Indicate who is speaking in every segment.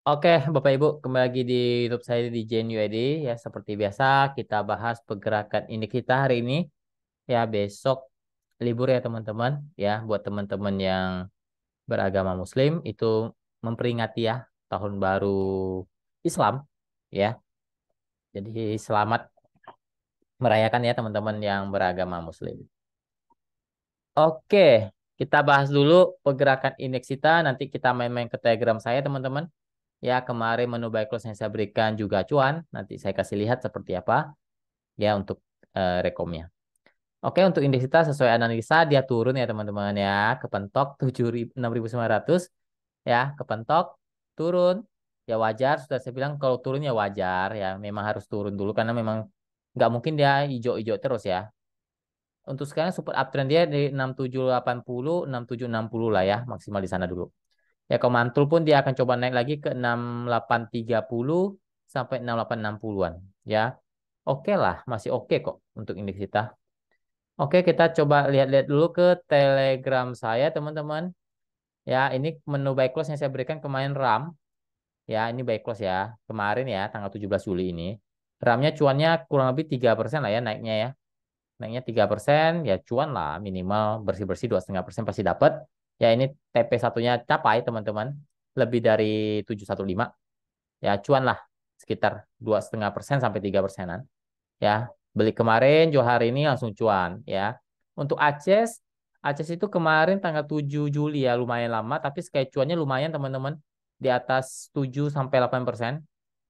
Speaker 1: Oke, Bapak Ibu, kembali lagi di YouTube saya di Gen UID. Ya, seperti biasa kita bahas pergerakan indeks kita hari ini. Ya, besok libur ya teman-teman. Ya, buat teman-teman yang beragama Muslim itu memperingati ya tahun baru Islam. Ya, jadi selamat merayakan ya teman-teman yang beragama Muslim. Oke, kita bahas dulu pergerakan indeks kita. Nanti kita main-main ke Telegram saya teman-teman. Ya, kemarin menu buy close yang saya berikan juga cuan. Nanti saya kasih lihat seperti apa ya untuk rekomnya. Oke, untuk indeks kita sesuai analisa dia turun ya teman-teman ya. Kepentok 6.900 ya, kepentok turun. Ya wajar, sudah saya bilang kalau turun ya wajar ya. Memang harus turun dulu karena memang nggak mungkin dia hijau-hijau terus ya. Untuk sekarang super uptrend dia di 6780, 6760 lah ya, maksimal di sana dulu. Ya kalau mantul pun dia akan coba naik lagi ke 6830 sampai 6860-an. Ya, oke lah, masih oke kok untuk indeks kita. Oke, kita coba lihat-lihat dulu ke Telegram saya, teman-teman. Ya, ini menu buy close yang saya berikan kemarin RAM. Ya, ini buy close ya. Kemarin ya, tanggal 17 Juli ini. RAM-nya cuannya kurang lebih 3% lah ya naiknya ya. Naiknya 3%, ya cuan lah minimal bersih-bersih 2,5% pasti dapat. Ya, ini TP satunya capai, teman-teman. Lebih dari 715. Ya cuan lah sekitar 2,5% sampai 3%-an ya. Beli kemarin jual hari ini langsung cuan ya. Untuk Aces itu kemarin tanggal 7 Juli ya, lumayan lama tapi sekali cuannya lumayan teman-teman, di atas 7 sampai 8%.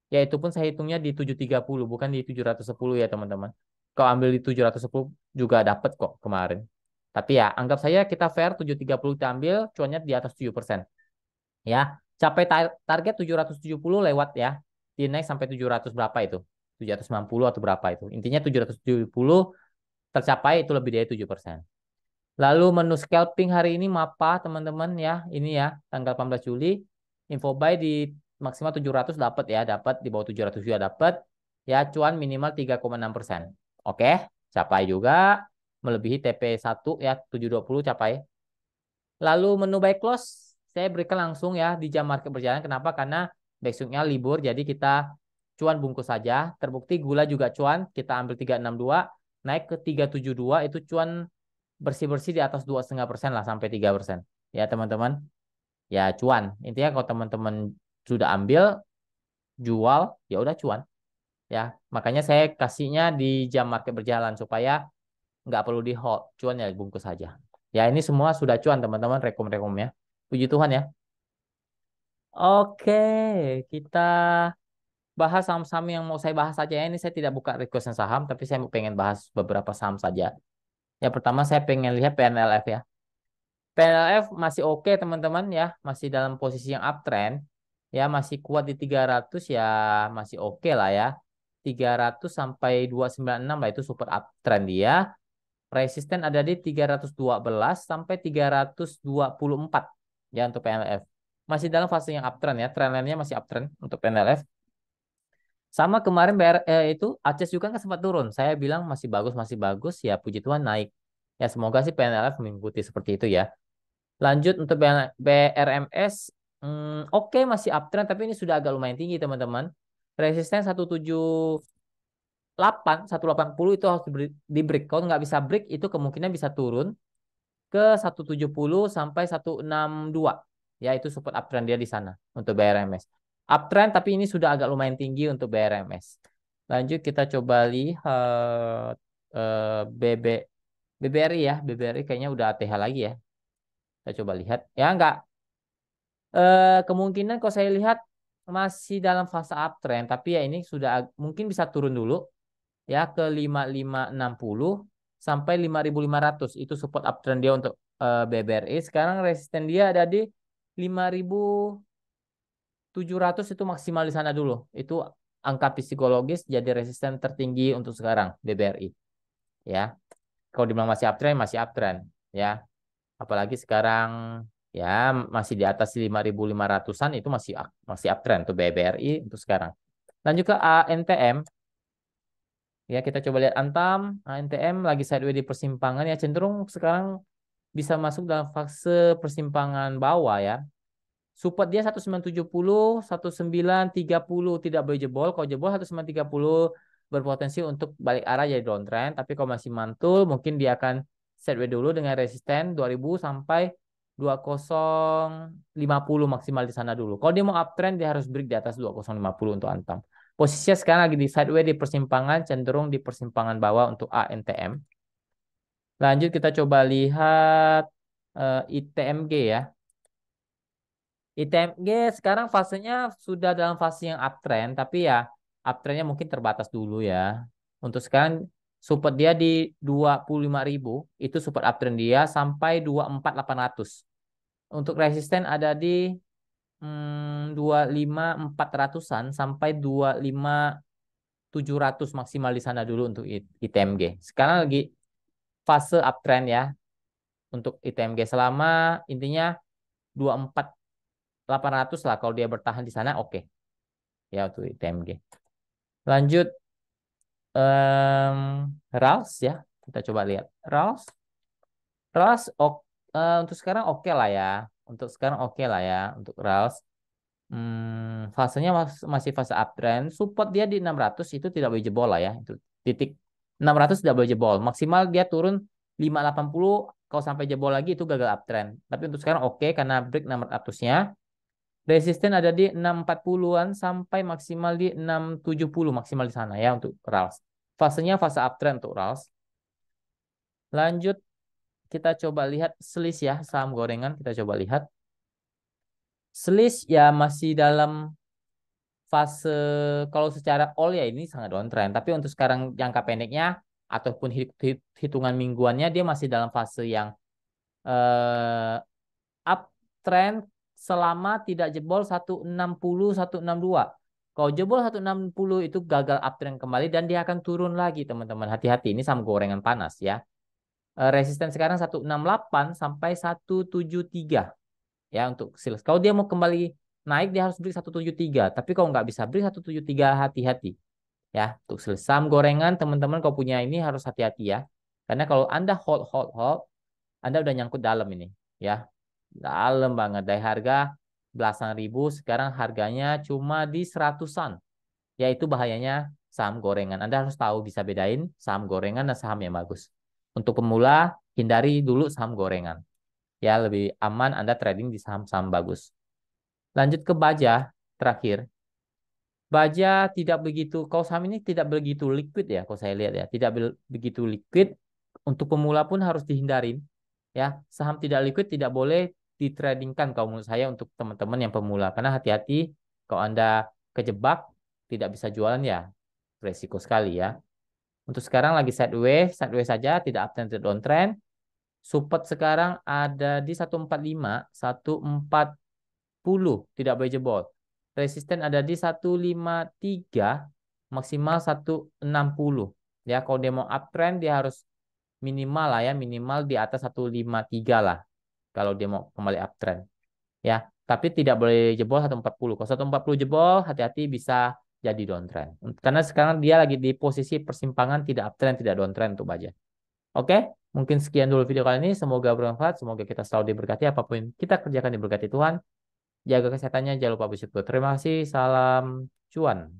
Speaker 1: Ya itu pun saya hitungnya di 730 bukan di 710 ya teman-teman. Kalau ambil di 710 juga dapat kok kemarin. Tapi ya anggap saya kita fair 730 kita ambil cuannya di atas 7%. Ya, capai target 770 lewat ya. Dia naik sampai 700 berapa itu? 790 atau berapa itu? Intinya 770 tercapai itu lebih dari 7%. Lalu menu scalping hari ini MAPA teman-teman ya. Ini ya tanggal 18 Juli. Info buy di maksimal 700 dapat ya, dapat di bawah 700 juga dapat. Ya, cuan minimal 3,6%. Oke, capai juga melebihi TP1 ya 720 capai. Lalu menu buy close saya berikan langsung ya di jam market berjalan. Kenapa? Karena besoknya libur jadi kita cuan bungkus saja. Terbukti gula juga cuan. Kita ambil 362 naik ke 372 itu cuan bersih-bersih di atas 2,5% lah sampai 3%. Ya teman-teman. Ya cuan. Intinya kalau teman-teman sudah ambil jual ya udah cuan. Ya makanya saya kasihnya di jam market berjalan supaya nggak perlu di hold. Cuan ya bungkus saja. Ya ini semua sudah cuan teman-teman rekom-rekomnya. Puji Tuhan ya. Oke, kita bahas saham-saham yang mau saya bahas saja ya. Ini saya tidak buka request saham, tapi saya pengen bahas beberapa saham saja. Yang pertama saya pengen lihat PNLF ya. PNLF masih oke teman-teman ya, masih dalam posisi yang uptrend. Ya, masih kuat di 300 ya, masih oke lah ya. 300 sampai 296 lah itu super uptrend dia. Resisten ada di 312 sampai 324 ya untuk PNLF. Masih dalam fase yang uptrend ya, trendline-nya masih uptrend untuk PNLF. Sama kemarin itu Aces juga kan sempat turun. Saya bilang masih bagus ya puji Tuhan naik. Ya semoga sih PNLF mengikuti seperti itu ya. Lanjut untuk BRMS, oke masih uptrend tapi ini sudah agak lumayan tinggi teman-teman. Resisten 178, 180 itu harus di break. Kalau nggak bisa break itu kemungkinan bisa turun ke 170 sampai 162. Ya, itu support uptrend dia di sana untuk BRMS. Uptrend tapi ini sudah agak lumayan tinggi untuk BRMS. Lanjut kita coba lihat BB BBRI ya. BBRI kayaknya udah ATH lagi ya. Kita coba lihat. Ya enggak, kemungkinan kalau saya lihat masih dalam fase uptrend tapi ya ini sudah mungkin bisa turun dulu ya ke 5560 sampai 5500 itu support uptrend dia untuk BBRI. Sekarang resisten dia ada di 5700 itu maksimal di sana dulu. Itu angka psikologis jadi resisten tertinggi untuk sekarang BBRI ya. Kalau dibilang masih uptrend ya. Apalagi sekarang ya masih di atas 5500-an itu masih uptrend tuh BBRI untuk sekarang. Lanjut ke ANTM. Ya, kita coba lihat Antam. ANTM lagi sideways di persimpangan ya, cenderung sekarang bisa masuk dalam fase persimpangan bawah ya. Support dia 1970, 1930 tidak boleh jebol. Kalau jebol 1930 berpotensi untuk balik arah jadi downtrend. Tapi kalau masih mantul, mungkin dia akan sideways dulu dengan resisten 2000 sampai 2050 maksimal di sana dulu. Kalau dia mau uptrend, dia harus break di atas 2050 untuk antam. Posisinya sekarang lagi di sideways di persimpangan, cenderung di persimpangan bawah untuk ANTM. Lanjut kita coba lihat ITMG ya. ITMG sekarang fasenya sudah dalam fase yang uptrend, tapi ya uptrendnya mungkin terbatas dulu ya. Untuk sekarang support dia di 25.000, itu support uptrend dia sampai 24.800. Untuk resisten ada di 25.400-an sampai 25.700 maksimal di sana dulu untuk ITMG. Sekarang lagi fase uptrend ya untuk ITMG selama intinya 24.800 lah kalau dia bertahan di sana oke. Ya untuk ITMG. Lanjut RALS ya. Kita coba lihat. RALS untuk sekarang oke lah ya. Untuk sekarang oke lah ya untuk RALS. Fasenya masih fase uptrend. Support dia di 600 itu tidak boleh jebol lah ya. Itu titik 600 tidak boleh jebol. Maksimal dia turun 580. Kalau sampai jebol lagi itu gagal uptrend. Tapi untuk sekarang oke karena break 600-nya. Resisten ada di 640-an sampai maksimal di 670 maksimal di sana ya untuk RALS. Fasenya fase uptrend untuk RALS. Lanjut kita coba lihat SLIS ya, saham gorengan kita coba lihat. SLIS ya masih dalam fase kalau secara all ya ini sangat downtrend. Tapi untuk sekarang jangka pendeknya ataupun hitungan mingguannya dia masih dalam fase yang eh, uptrend selama tidak jebol 160 162. Kalau jebol 160 itu gagal uptrend kembali dan dia akan turun lagi teman-teman. Hati-hati ini saham gorengan panas ya. Resisten sekarang 168 sampai 173 ya untuk sales. Kalau dia mau kembali naik dia harus beli 173. Tapi kalau nggak bisa beli 173 hati-hati ya untuk sales. Saham gorengan teman-teman kalau punya ini harus hati-hati ya. Karena kalau Anda hold, Anda udah nyangkut dalam ini ya. Dalam banget dari harga belasan ribu sekarang harganya cuma di seratusan. Ya itu bahayanya saham gorengan. Anda harus tahu bisa bedain saham gorengan dan saham yang bagus. Untuk pemula hindari dulu saham gorengan. Ya lebih aman Anda trading di saham-saham bagus. Lanjut ke Baja terakhir. Baja tidak begitu, kalau saham ini tidak begitu liquid ya, kalau saya lihat ya, tidak begitu liquid. Untuk pemula pun harus dihindarin. Ya, saham tidak liquid tidak boleh ditradingkan kalau menurut saya untuk teman-teman yang pemula. Karena hati-hati kalau Anda kejebak tidak bisa jualan ya, resiko sekali ya. Untuk sekarang lagi sideways saja, tidak uptrend, tidak downtrend. Support sekarang ada di 145, 140, tidak boleh jebol. Resisten ada di 153, maksimal 160. Ya, kalau dia mau uptrend dia harus minimal lah ya, minimal di atas 153 lah. Kalau dia mau kembali uptrend. Ya, tapi tidak boleh jebol 140. Kalau 140 jebol, hati-hati bisa jadi downtrend. Karena sekarang dia lagi di posisi persimpangan tidak uptrend, tidak downtrend untuk Baja. Oke, mungkin sekian dulu video kali ini. Semoga bermanfaat. Semoga kita selalu diberkati. Apapun kita kerjakan diberkati Tuhan. Jaga kesehatannya. Jangan lupa bersyukur. Terima kasih. Salam cuan.